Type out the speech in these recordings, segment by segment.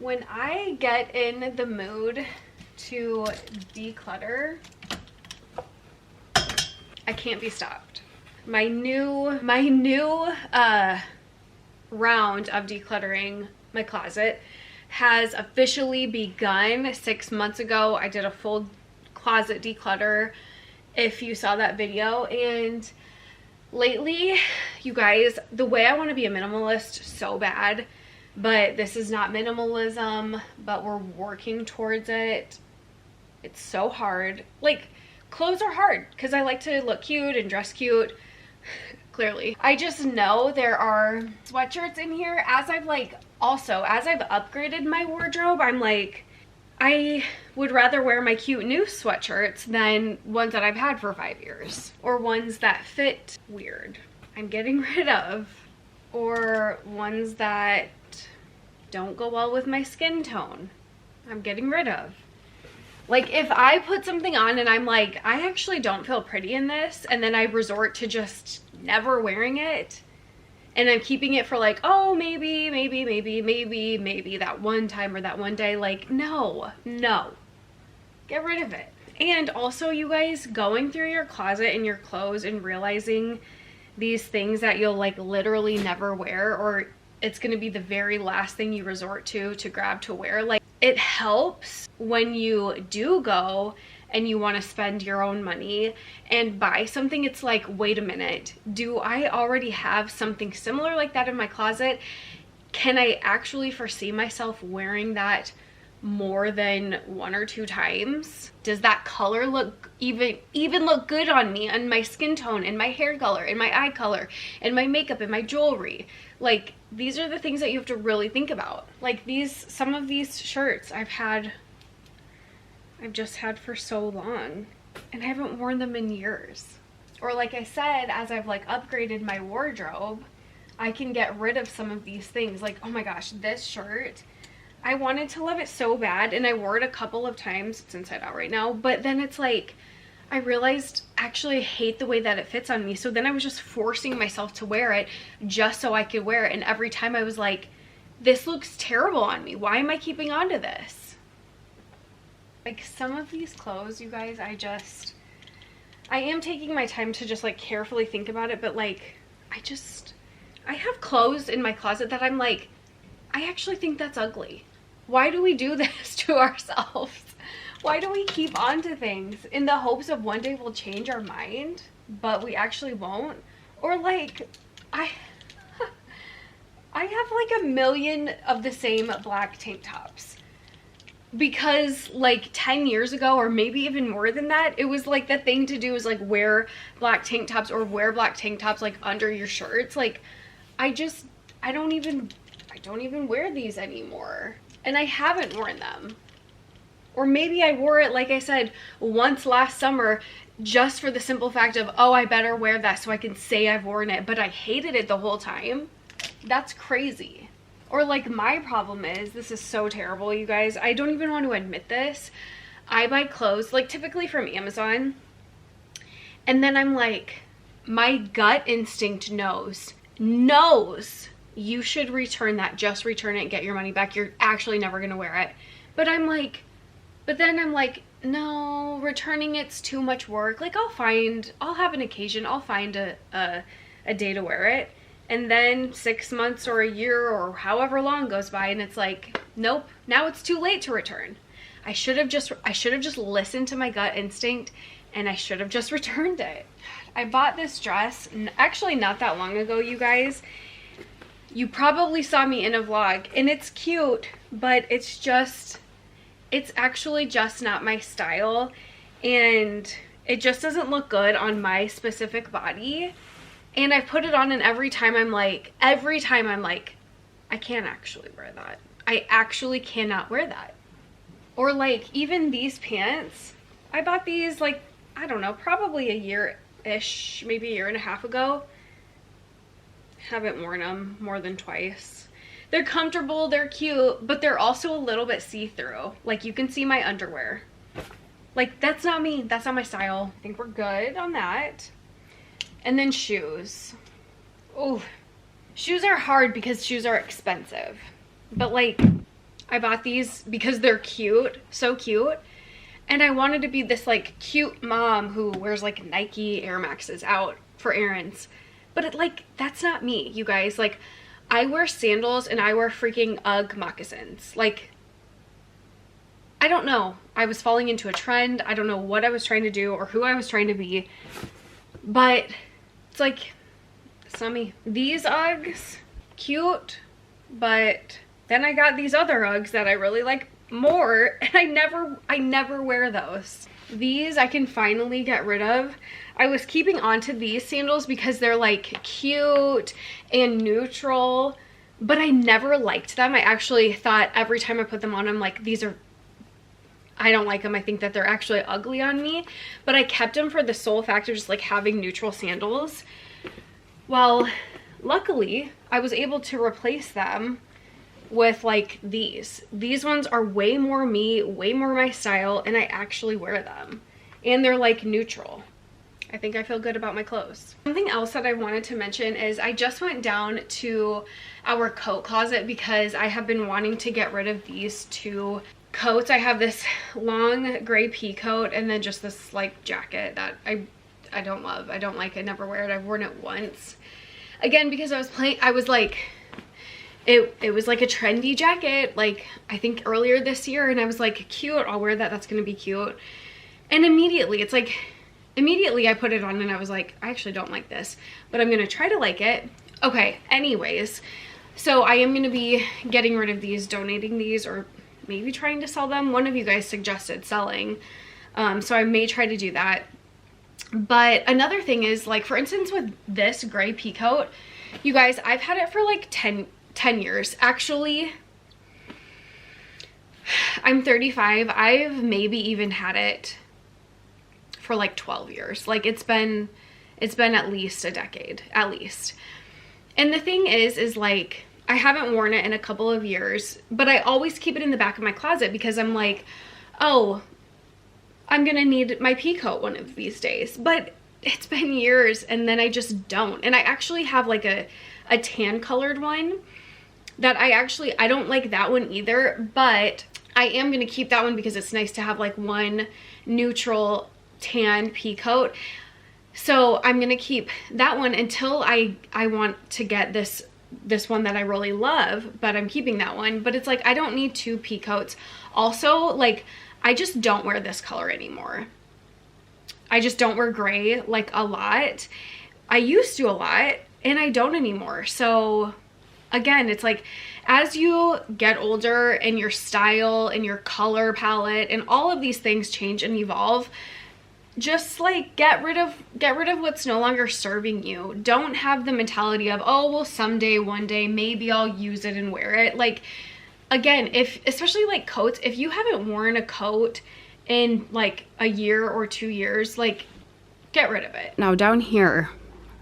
When I get in the mood to declutter, I can't be stopped. My new round of decluttering my closet has officially begun. 6 months ago, I did a full closet declutter, if you saw that video. And lately, you guys, the way I want to be a minimalist so bad, but this is not minimalism, but we're working towards it. It's so hard. Like, clothes are hard because I like to look cute and dress cute, clearly. I just know there are sweatshirts in here. As I've upgraded my wardrobe, I'm like, I would rather wear my cute new sweatshirts than ones that I've had for 5 years, or ones that fit weird, I'm getting rid of, or ones that don't go well with my skin tone, I'm getting rid of. Like, if I put something on and I'm like, I actually don't feel pretty in this, and then I resort to just never wearing it, and I'm keeping it for like, oh, maybe that one time or that one day, like, no, get rid of it. And also, you guys, going through your closet and your clothes and realizing these things that you'll like literally never wear, or it's going to be the very last thing you resort to grab to wear, like, it helps when you do go and you want to spend your own money and buy something. It's like, wait a minute, do I already have something similar like that in my closet? Can I actually foresee myself wearing that more than 1 or 2 times? Does that color look even look good on me, and my skin tone and my hair color and my eye color and my makeup and my jewelry? Like, these are the things that you have to really think about. Like, some of these shirts I've just had for so long, and I haven't worn them in years. Or like I said, as I've like upgraded my wardrobe, I can get rid of some of these things. Like, oh my gosh, this shirt, I wanted to love it so bad, and I wore it a couple of times. It's inside out right now, but then it's like, I realized actually I hate the way that it fits on me. So then I was just forcing myself to wear it just so I could wear it. And every time I was like, this looks terrible on me. Why am I keeping on to this? Like, some of these clothes, you guys, I am taking my time to just like carefully think about it. But like, I have clothes in my closet that I'm like, I actually think that's ugly. Why do we do this to ourselves? Why do we keep on to things in the hopes of one day we'll change our mind, but we actually won't? Or like, I have like 1 million of the same black tank tops, because like 10 years ago, or maybe even more than that, it was like the thing to do is like wear black tank tops, or wear black tank tops like under your shirts. Like, I don't even wear these anymore, and I haven't worn them. Or maybe I wore it, like I said, once last summer, just for the simple fact of, oh, I better wear that so I can say I've worn it, but I hated it the whole time. That's crazy. Or like, my problem is, this is so terrible, you guys, I don't even want to admit this. I buy clothes, like typically from Amazon, and then I'm like, my gut instinct knows you should return that. Just return it and get your money back. You're actually never gonna wear it. But then I'm like, no, returning it's too much work. Like, I'll have an occasion, I'll find a day to wear it. And then 6 months or a year or however long goes by, and it's like, nope, now it's too late to return. I should have just listened to my gut instinct, and I should have just returned it. I bought this dress actually not that long ago, you guys. You probably saw me in a vlog, and it's cute, but it's actually just not my style, and it just doesn't look good on my specific body. And I put it on, and every time I'm like, I can't actually wear that. I actually cannot wear that. Or like, even these pants, I bought these like, I don't know, probably a year-ish, maybe a year and a half ago. Haven't worn them more than twice. They're comfortable, they're cute, but they're also a little bit see-through. Like, you can see my underwear. Like, that's not me, that's not my style. I think we're good on that. And then shoes. Oh, shoes are hard because shoes are expensive. But like, I bought these because they're cute, so cute. And I wanted to be this like cute mom who wears like Nike Air Maxes out for errands. But that's not me, you guys. Like, I wear sandals and I wear freaking UGG moccasins. Like, I don't know. I was falling into a trend. I don't know what I was trying to do or who I was trying to be. But it's like, it's not me. These Uggs, cute. But then I got these other Uggs that I really like more, and I never wear those. These I can finally get rid of. I was keeping on to these sandals because they're like cute and neutral, but I never liked them. I actually thought every time I put them on, I'm like, I don't like them. I think that they're actually ugly on me, but I kept them for the sole fact of just like having neutral sandals. Well, luckily I was able to replace them with like these ones are way more me, way more my style, and I actually wear them, and they're like neutral. I think I feel good about my clothes. Something else that I wanted to mention is I just went down to our coat closet because I have been wanting to get rid of these two coats. I have this long gray pea coat and then just this like jacket that I don't love. I don't like it, never wear it. I've worn it once. Again, because I was like, it was like a trendy jacket, like I think earlier this year, and I was like, cute, I'll wear that, that's gonna be cute. And immediately I put it on and I was like, I actually don't like this, but I'm gonna try to like it. Okay, anyways, so I am gonna be getting rid of these, donating these, or maybe trying to sell them. One of you guys suggested selling, so I may try to do that. But another thing is, like, for instance, with this gray pea coat, you guys, I've had it for like 10 years. Actually, I'm 35. I've maybe even had it for like 12 years. Like, it's been at least a decade, at least. And the thing is like, I haven't worn it in a couple of years, but I always keep it in the back of my closet because I'm like, oh, I'm gonna need my pea coat one of these days. But it's been years and then I just don't. And I actually have like a tan colored one that I don't like that one either, but I am gonna keep that one because it's nice to have like one neutral tan pea coat. So I'm gonna keep that one until I want to get this one that I really love, but I'm keeping that one. But it's like, I don't need two pea coats. Also, like, I just don't wear this color anymore. I just don't wear gray like a lot. I used to a lot and I don't anymore. So again, it's like, as you get older and your style and your color palette and all of these things change and evolve, just like get rid of what's no longer serving you. Don't have the mentality of, oh, well, someday, one day, maybe I'll use it and wear it. Like, again, especially like coats, if you haven't worn a coat in like a year or 2 years, like, get rid of it. Now down here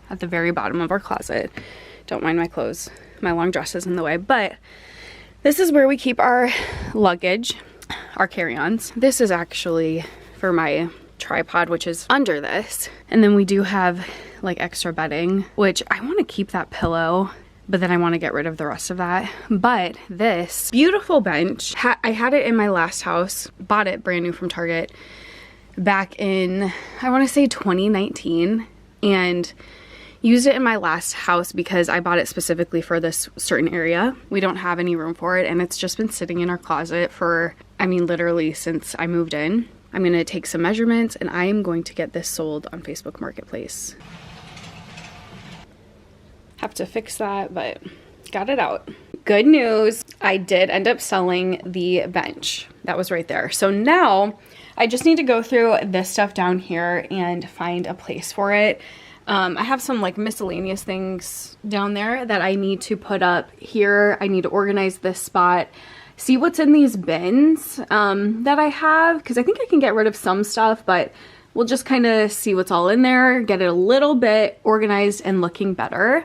at the very bottom of our closet, don't mind my clothes, my long dress is in the way, but this is where we keep our luggage, our carry-ons. This is actually for my tripod, which is under this. And then we do have like extra bedding, which I want to keep that pillow, but then I want to get rid of the rest of that. But this beautiful bench, I had it in my last house, bought it brand new from Target back in, I want to say 2019, and used it in my last house because I bought it specifically for this certain area. We don't have any room for it, and it's just been sitting in our closet for, I mean, literally since I moved in. I'm gonna take some measurements and I am going to get this sold on Facebook Marketplace. Have to fix that, but got it out. Good news, I did end up selling the bench that was right there. So now I just need to go through this stuff down here and find a place for it. I have some like miscellaneous things down there that I need to put up here. I need to organize this spot, see what's in these bins that I have, because I think I can get rid of some stuff, but we'll just kind of see what's all in there, get it a little bit organized and looking better.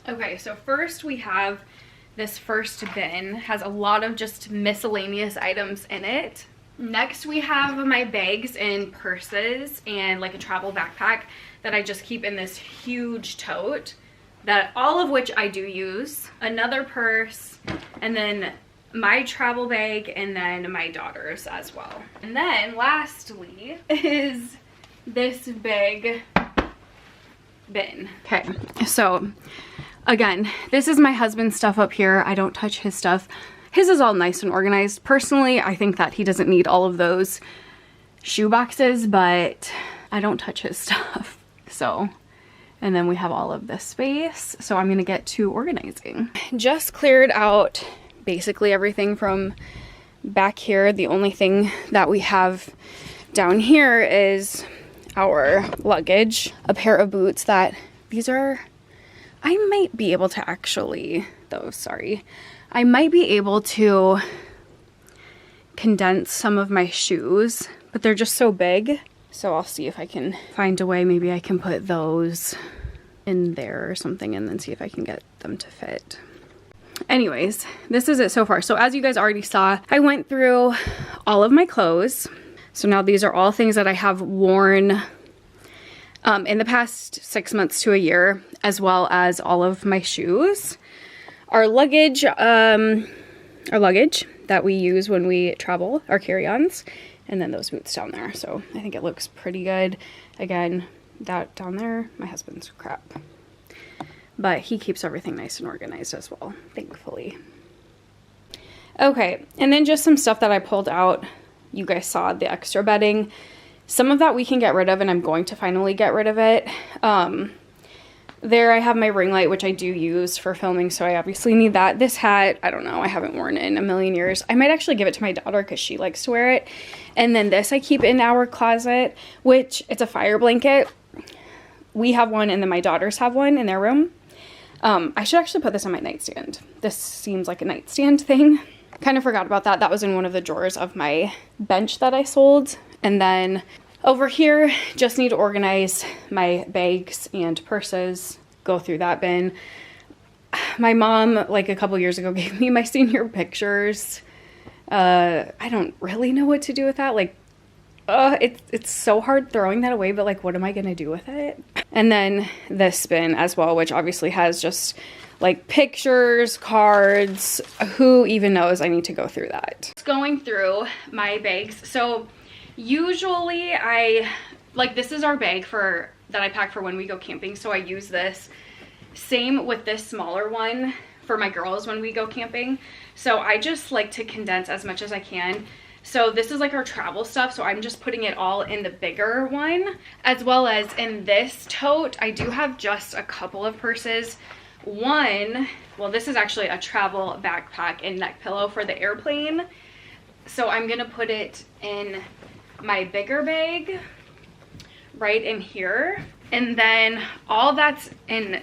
Okay, so first we have this first bin, has a lot of just miscellaneous items in it. Next we have my bags and purses and like a travel backpack that I just keep in this huge tote. that all of which I do use, another purse, and then my travel bag, and then my daughter's as well. And then lastly is this big bin. Okay, so again, this is my husband's stuff up here. I don't touch his stuff. His is all nice and organized. Personally, I think that he doesn't need all of those shoe boxes, but I don't touch his stuff. So, and then we have all of this space. So I'm gonna get to organizing. Just cleared out basically everything from back here. The only thing that we have down here is our luggage, a pair of boots that these are, I might be able to actually, though, sorry. I might be able to condense some of my shoes, but they're just so big. So I'll see if I can find a way. Maybe I can put those in there or something and then see if I can get them to fit. Anyways, this is it so far. So as you guys already saw, I went through all of my clothes. So now these are all things that I have worn in the past 6 months to a year, as well as all of my shoes. Our luggage that we use when we travel, our carry-ons, and then those boots down there. So I think it looks pretty good. Again, that down there, my husband's crap. But he keeps everything nice and organized as well, thankfully. Okay, and then just some stuff that I pulled out. You guys saw the extra bedding. Some of that we can get rid of, and I'm going to finally get rid of it. There I have my ring light, which I do use for filming, so I obviously need that. This hat, I don't know, I haven't worn it in a million years. I might actually give it to my daughter because she likes to wear it. And then this I keep in our closet, which it's a fire blanket. We have one, and then my daughters have one in their room. I should actually put this on my nightstand. This seems like a nightstand thing. Kind of forgot about that. That was in one of the drawers of my bench that I sold. And then over here, just need to organize my bags and purses, go through that bin. My mom, like a couple years ago, gave me my senior pictures. I don't really know what to do with that. Like, it's so hard throwing that away, but like, what am I gonna do with it? And then this bin as well, which obviously has just like pictures, cards, who even knows. I need to go through that. Going through my bags. So usually this is our bag that I pack for when we go camping. So I use this. Same with this smaller one for my girls when we go camping. So I just like to condense as much as I can. So this is like our travel stuff. So I'm just putting it all in the bigger one, as well as in this tote. I do have just a couple of purses. One, well, this is actually a travel backpack and neck pillow for the airplane. So I'm gonna put it in my bigger bag right in here. And then all that's in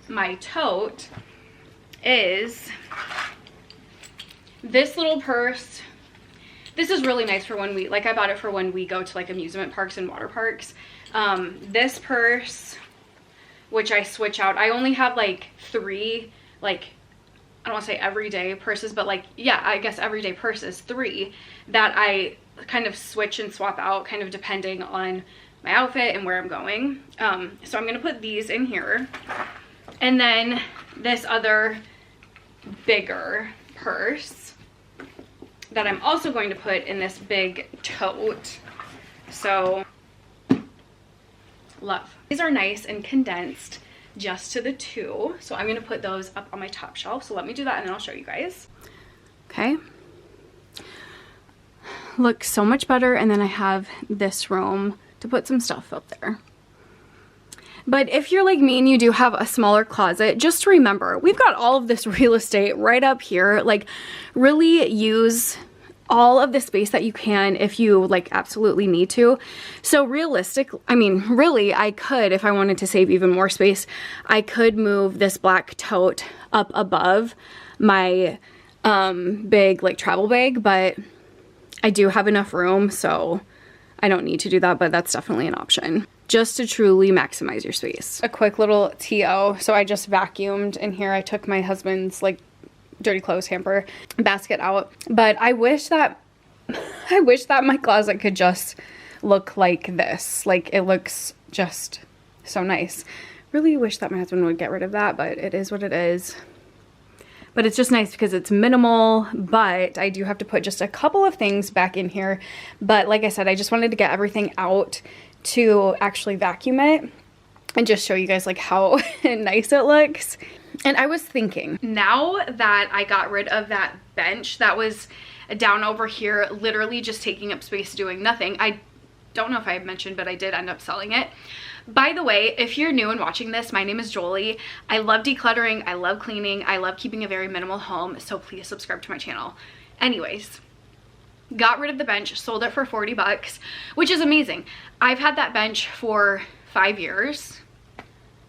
my tote is this little purse. This is really nice for when I bought it for when we go to like amusement parks and water parks. This purse, which I switch out. I only have like 3, like, I don't want to say everyday purses, but like, yeah, I guess everyday purses, 3 that I kind of switch and swap out kind of depending on my outfit and where I'm going. So I'm going to put these in here. And then this other bigger purse that I'm also going to put in this big tote. So love. These are nice and condensed just to the 2. So I'm going to put those up on my top shelf. So let me do that and then I'll show you guys. Okay. Looks so much better. And then I have this room to put some stuff up there. But if you're like me and you do have a smaller closet, just remember, we've got all of this real estate right up here. Like, really use all of the space that you can if you like absolutely need to. So really, I could, if I wanted to save even more space, I could move this black tote up above my big like travel bag, but I do have enough room, so I don't need to do that, but that's definitely an option just to truly maximize your space. A quick little TO. So I just vacuumed in here. I took my husband's like dirty clothes hamper basket out, but I wish that my closet could just look like this. Like, it looks just so nice. really wish that my husband would get rid of that, but it is what it is. But it's just nice because it's minimal, but I do have to put just a couple of things back in here. But like I said, I just wanted to get everything out to actually vacuum it and just show you guys like how nice it looks. And I was thinking, now that I got rid of that bench that was down over here, literally just taking up space doing nothing. I don't know if I mentioned, but I did end up selling it. By the way, if you're new and watching this, my name is Jolie. I love decluttering, I love cleaning, I love keeping a very minimal home, so please subscribe to my channel. Anyways, got rid of the bench, sold it for 40 bucks, which is amazing. I've had that bench for 5 years.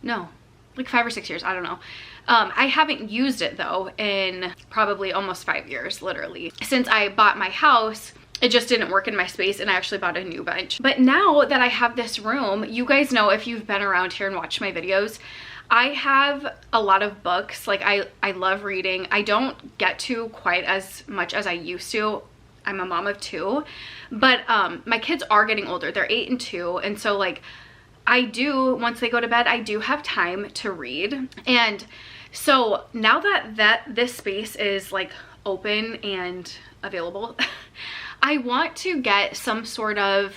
No, like 5 or 6 years, I don't know. I haven't used it though in probably almost 5 years, literally. Since I bought my house, it just didn't work in my space and I actually bought a new bench. But now that I have this room, you guys know if you've been around here and watched my videos, I have a lot of books. Like I love reading. I don't get to quite as much as I used to. I'm a mom of 2, but my kids are getting older. They're 8 and 2. And so like I do, once they go to bed, I do have time to read. And so now that this space is like open and available, I want to get some sort of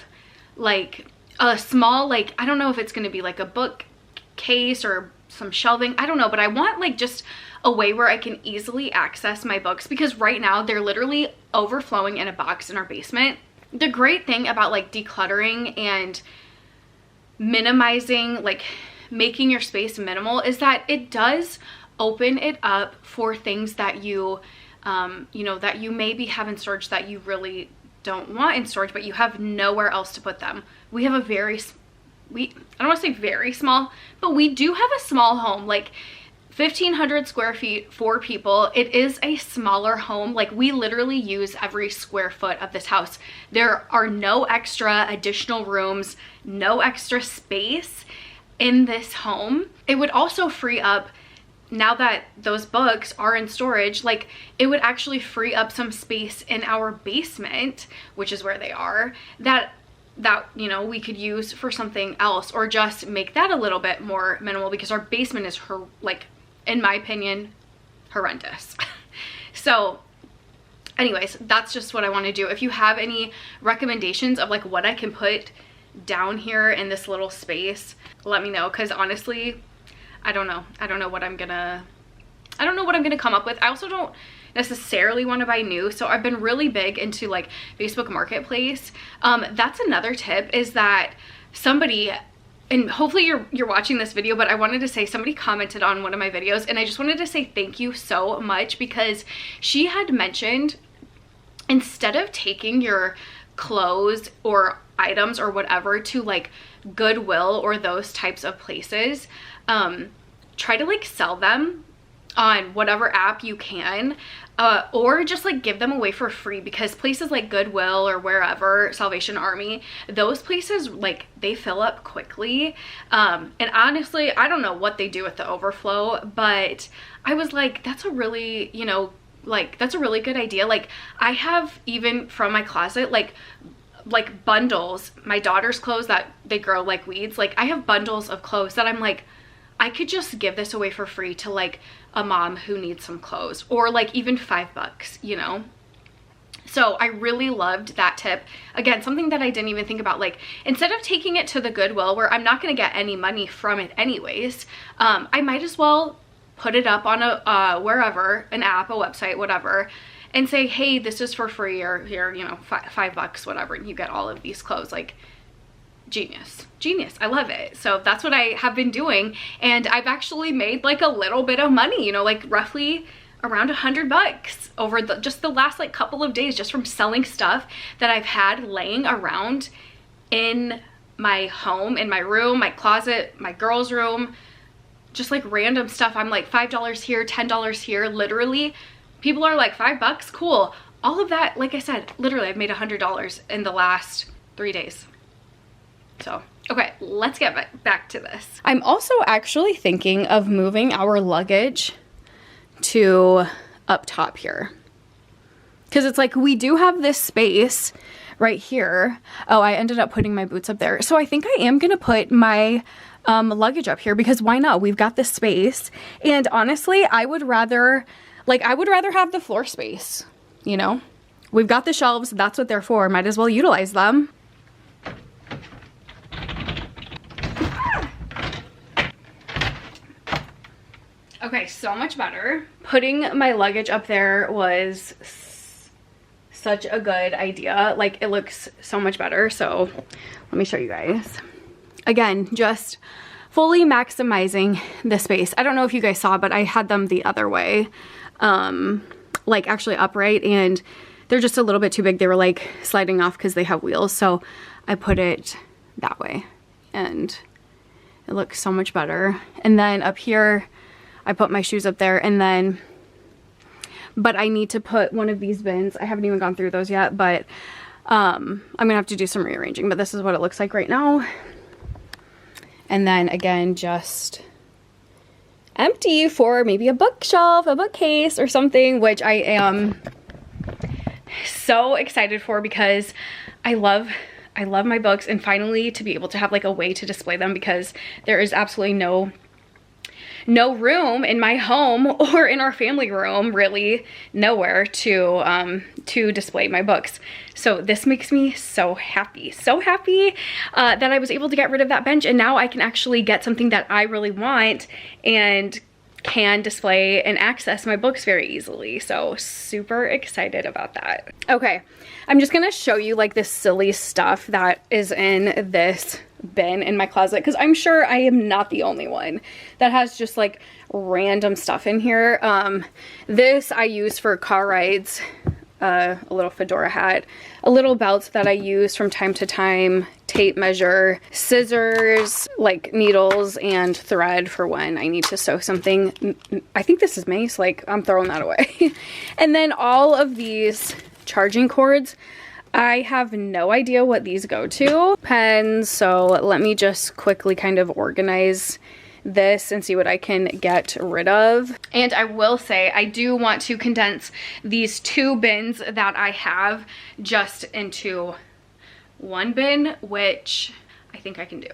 like a small, like, I don't know if it's going to be like a bookcase or some shelving. I don't know, but I want like just a way where I can easily access my books, because right now they're literally overflowing in a box in our basement. The great thing about like decluttering and minimizing, like making your space minimal, is that it does open it up for things that you know, that you maybe have in storage that you really don't want in storage, but you have nowhere else to put them. We have a very, I don't want to say very small, but we do have a small home, like 1,500 square feet, 4 people. It is a smaller home. Like we literally use every square foot of this house. There are no extra additional rooms, no extra space in this home. It would also free up, now that those books are in storage, like it would actually free up some space in our basement, which is where they are, that you know, we could use for something else, or just make that a little bit more minimal, because our basement is like, in my opinion, horrendous. So anyways, that's just what I want to do. If you have any recommendations of like what I can put down here in this little space, let me know, because honestly, I don't know what I'm gonna come up with. I also don't necessarily want to buy new, so I've been really big into like Facebook Marketplace. That's another tip, is that somebody, and hopefully you're watching this video, but I wanted to say somebody commented on one of my videos, and I just wanted to say thank you so much, because she had mentioned, instead of taking your clothes or items or whatever to like Goodwill or those types of places, try to like sell them on whatever app you can, or just like give them away for free, because places like Goodwill or wherever, Salvation Army, those places, like they fill up quickly. And honestly, I don't know what they do with the overflow, but I was like, that's a really, you know, like that's a really good idea. Like I have, even from my closet, like bundles, my daughter's clothes that they grow like weeds, like I have bundles of clothes that I'm like, I could just give this away for free to like a mom who needs some clothes, or like even $5, you know? So I really loved that tip. Again, something that I didn't even think about, like instead of taking it to the Goodwill where I'm not going to get any money from it anyways, I might as well put it up on a wherever, an app, a website, whatever, and say, hey, this is for free, or here, you know, $5, whatever, and you get all of these clothes. Like, genius. I love it. So that's what I have been doing, and I've actually made like a little bit of money, you know, like roughly around $100 over just the last like couple of days, just from selling stuff that I've had laying around in my home, in my room, my closet, my girls' room, just like random stuff. I'm like $5 here, $10 here, literally. People are like, $5, cool. All of that, like I said, literally I've made $100 in the last 3 days. So, okay, let's get back to this. I'm also actually thinking of moving our luggage to up top here, because it's like we do have this space right here. Oh, I ended up putting my boots up there. So I think I am gonna put my luggage up here, because why not? We've got this space, and honestly, I would rather have the floor space, you know? We've got the shelves, that's what they're for, might as well utilize them. Okay, so much better. Putting my luggage up there was such a good idea. Like, it looks so much better. So let me show you guys. Again, just fully maximizing the space. I don't know if you guys saw, but I had them the other way, like actually upright, and they're just a little bit too big. They were like sliding off because they have wheels. So I put it that way and it looks so much better. And then up here, I put my shoes up there, and then, but I need to put one of these bins. I haven't even gone through those yet, but I'm gonna have to do some rearranging, but this is what it looks like right now. And then again, just empty for maybe a bookshelf, a bookcase or something, which I am so excited for because I love my books, and finally to be able to have like a way to display them, because there is absolutely no room in my home or in our family room, really nowhere to display my books. So this makes me so happy that I was able to get rid of that bench, and now I can actually get something that I really want and can display and access my books very easily. So super excited about that. Okay, I'm just gonna show you like this silly stuff that is in this bin in my closet, because I'm sure I am not the only one that has just like random stuff in here. This I use for car rides, a little fedora hat, a little belt that I use from time to time, tape measure, scissors, like needles and thread for when I need to sew something. I think this is mace, like I'm throwing that away. And then all of these charging cords, I have no idea what these go to. Pens, so let me just quickly kind of organize this and see what I can get rid of. And I will say, I do want to condense these two bins that I have just into one bin, which I think I can do.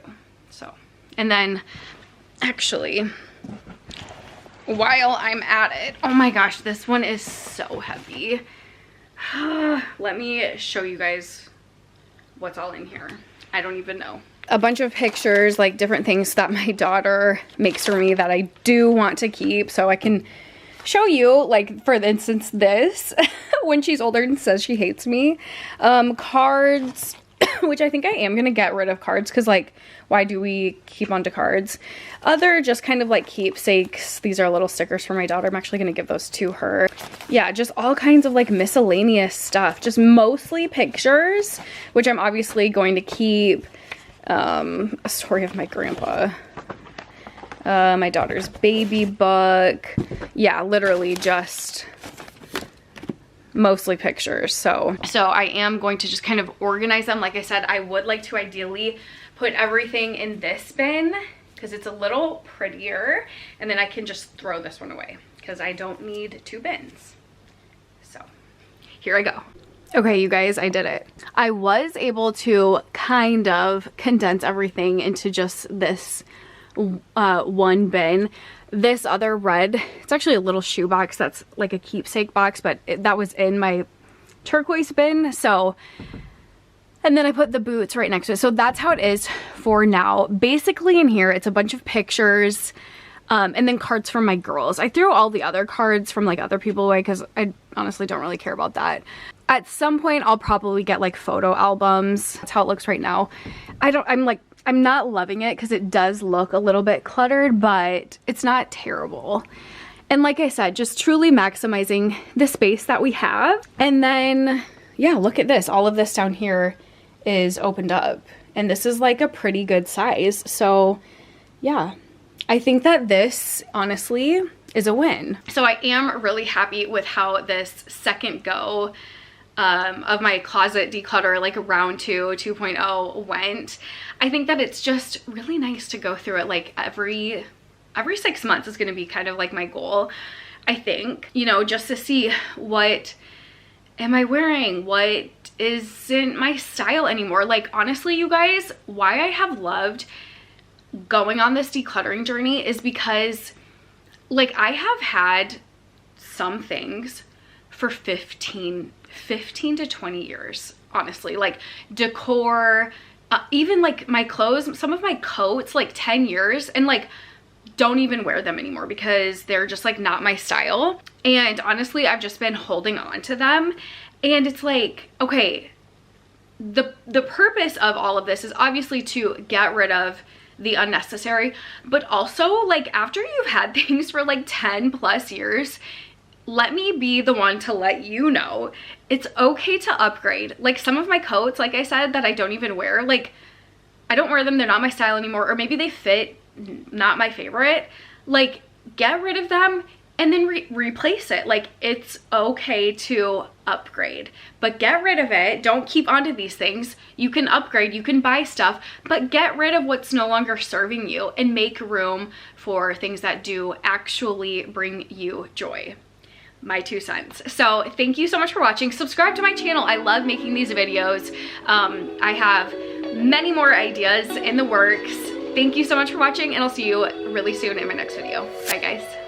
So, and then actually, while I'm at it, oh my gosh, this one is so heavy. Let me show you guys what's all in here. I don't even know. A bunch of pictures, like different things that my daughter makes for me that I do want to keep, so I can show you, like for instance this, when she's older and says she hates me. Cards, which I think I am gonna get rid of cards, because like, why do we keep onto cards? Other just kind of like keepsakes. These are little stickers for my daughter. I'm actually gonna give those to her. Yeah, just all kinds of like miscellaneous stuff. Just mostly pictures, which I'm obviously going to keep. A story of my grandpa. My daughter's baby book. Yeah, literally just mostly pictures. So I am going to just kind of organize them. Like I said, I would like to ideally put everything in this bin because it's a little prettier, and then I can just throw this one away because I don't need two bins. So here I go. Okay, you guys, I did it. I was able to kind of condense everything into just this one bin. This other red, it's actually a little shoe box that's like a keepsake box, but that was in my turquoise bin. So, and then I put the boots right next to it. So that's how it is for now. Basically in here, it's a bunch of pictures, and then cards from my girls. I threw all the other cards from like other people away because I honestly don't really care about that. At some point, I'll probably get like photo albums. That's how it looks right now. I'm not loving it because it does look a little bit cluttered, but it's not terrible. And like I said, just truly maximizing the space that we have. And then, yeah, look at this. All of this down here is opened up. And this is like a pretty good size. So yeah, I think that this honestly is a win. So I am really happy with how this second go of my closet declutter, like round 2.0 went. I think that it's just really nice to go through it like every 6 months is going to be kind of like my goal. I think, you know, just to see what am I wearing, what isn't my style anymore. Like honestly, you guys, why I have loved going on this decluttering journey is because like I have had some things for 15 to 20 years, honestly, like decor, even like my clothes, some of my coats, like 10 years, and like don't even wear them anymore because they're just like not my style. And honestly, I've just been holding on to them. And it's like, okay, the purpose of all of this is obviously to get rid of the unnecessary, but also like after you've had things for like 10 plus years, let me be the one to let you know it's okay to upgrade. Like some of my coats, like I said, that I don't even wear, like I don't wear them, they're not my style anymore, or maybe they fit, not my favorite. Like get rid of them and then replace it. Like it's okay to upgrade, but get rid of it. Don't keep onto these things. You can upgrade, you can buy stuff, but get rid of what's no longer serving you and make room for things that do actually bring you joy. My 2 cents. So thank you so much for watching. Subscribe to my channel. I love making these videos. I have many more ideas in the works. Thank you so much for watching, and I'll see you really soon in my next video. Bye guys.